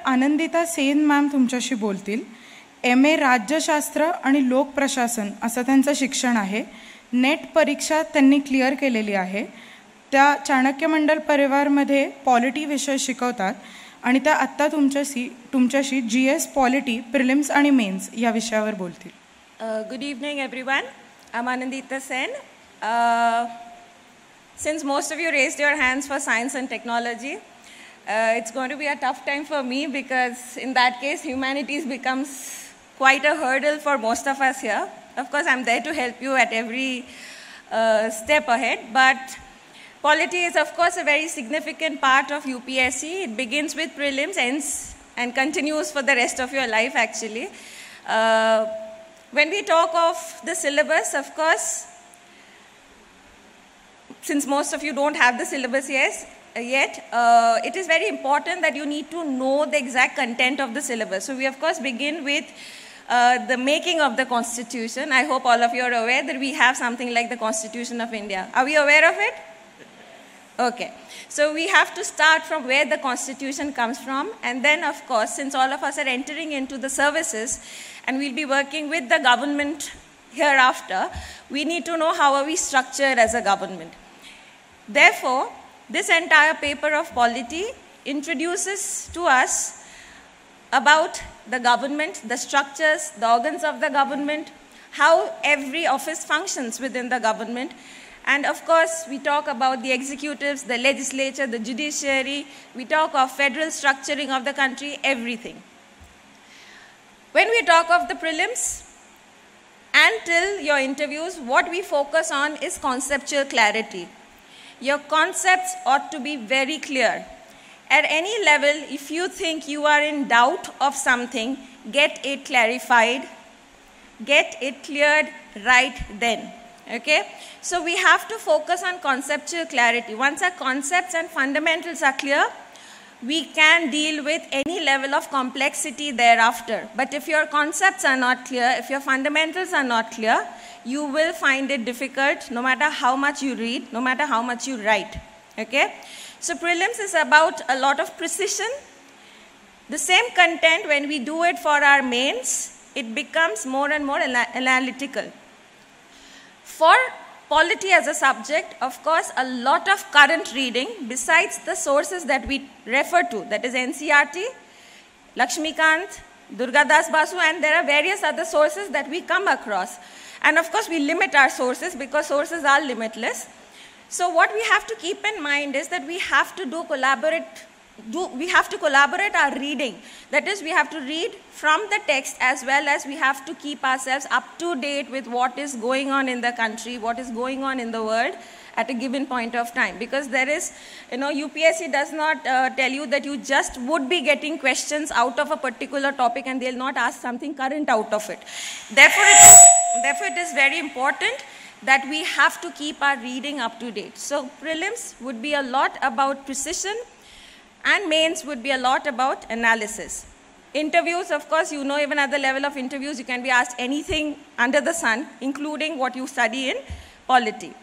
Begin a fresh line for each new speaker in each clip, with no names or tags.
Anandita Sen ma'am तुमच्याशी बोलतील. MA राज्यशास्त्र आणि लोकप्रशासन असं त्यांचं शिक्षण आहे. नेट परीक्षा त्यांनी क्लिअर केलेली आहे. त्या चाणक्य मंडल परिवारमध्ये पॉलिटी विषय शिकवतात आणि त्या आत्ता तुमच्याशी GS पॉलिटी प्रिलिम्स आणि मेन्स या विषयावर बोलतील.
Good evening everyone. I'm Anandita Sen. Since most of you raised your hands for science and technology, it's going to be a tough time for me because in that case humanities becomes quite a hurdle for most of us here. Of course I'm there to help you at every step ahead, but polity is of course a very significant part of UPSC. It begins with prelims, ends and continues for the rest of your life actually. When we talk of the syllabus, of course, since most of you don't have the syllabus yet, it is very important that you need to know the exact content of the syllabus. So we of course begin with the making of the Constitution. I hope all of you are aware that we have something like the Constitution of India. Are we aware of it? Okay. So we have to start from where the Constitution comes from, and then of course, since all of us are entering into the services and we'll be working with the government hereafter, we need to know how are we structured as a government. Therefore, this entire paper of polity introduces to us about the government, the structures, the organs of the government, how every office functions within the government, and of course we talk about the executives, the legislature, the judiciary, we talk of federal structuring of the country, everything. When we talk of the prelims, until your interviews, what we focus on is conceptual clarity. Your concepts ought to be very clear. At any level, if you think you are in doubt of something, get it clarified, get it cleared right then. Okay? So we have to focus on conceptual clarity. Once our concepts and fundamentals are clear, we can deal with any level of complexity thereafter. But if your concepts are not clear, if your fundamentals are not clear, you will find it difficult no matter how much you read, no matter how much you write. Okay? So prelims is about a lot of precision. The same content, when we do it for our mains, it becomes more and more analytical. For polity as a subject, of course, a lot of current reading besides the sources that we refer to, that is NCERT, Lakshmikant, Durgadas Basu, and there are various other sources that we come across. And of course, we limit our sources because sources are limitless. So what we have to keep in mind is that we have to collaborate our reading. That is, we have to read from the text as well as we have to keep ourselves up to date with what is going on in the country, what is going on in the world at a given point of time. Because there is, UPSC does not tell you that you just would be getting questions out of a particular topic and they'll not ask something current out of it. Therefore, it is very important that we have to keep our reading up to date. So prelims would be a lot about precision, and mains would be a lot about analysis. Interviews, of course, even at the level of interviews, you can be asked anything under the sun, including what you study in polity.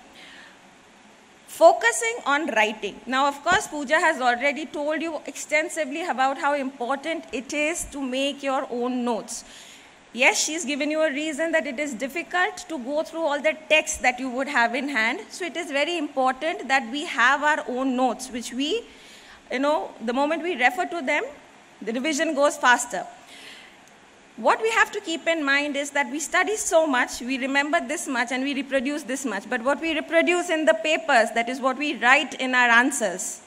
Focusing on writing. Now, of course, Pooja has already told you extensively about how important it is to make your own notes. Yes, she's given you a reason that it is difficult to go through all the text that you would have in hand. So it is very important that we have our own notes, which we, the moment we refer to them, the revision goes faster. What we have to keep in mind is that we study so much, we remember this much, and we reproduce this much. But what we reproduce in the papers, that is what we write in our answers,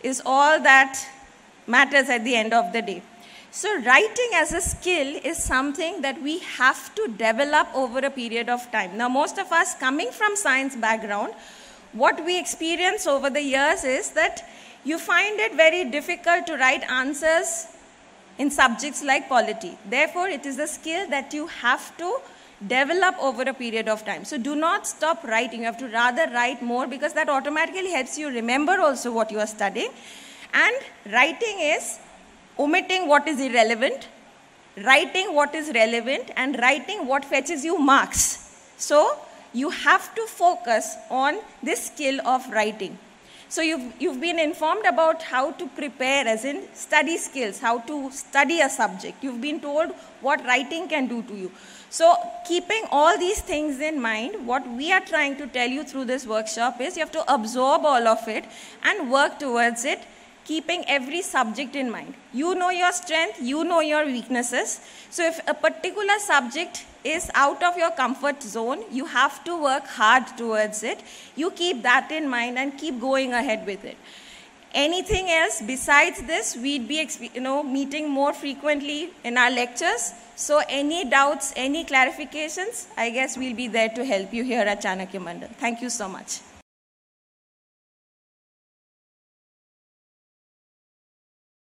is all that matters at the end of the day. So writing as a skill is something that we have to develop over a period of time. Now, most of us coming from science background, what we experience over the years is that you find it very difficult to write answers in subjects like polity. Therefore, it is a skill that you have to develop over a period of time. So do not stop writing. You have to rather write more because that automatically helps you remember also what you are studying. And writing is omitting what is irrelevant, writing what is relevant, and writing what fetches you marks. So you have to focus on this skill of writing. So you've been informed about how to prepare, as in study skills, how to study a subject. You've been told what writing can do to you. So keeping all these things in mind, what we are trying to tell you through this workshop is you have to absorb all of it and work towards it, keeping every subject in mind. You know your strength, you know your weaknesses. So if a particular subject is out of your comfort zone, you have to work hard towards it. You keep that in mind and keep going ahead with it. Anything else besides this, we'd be meeting more frequently in our lectures. So any doubts, any clarifications, I guess we'll be there to help you here at Chanakya Mandal. Thank you so much.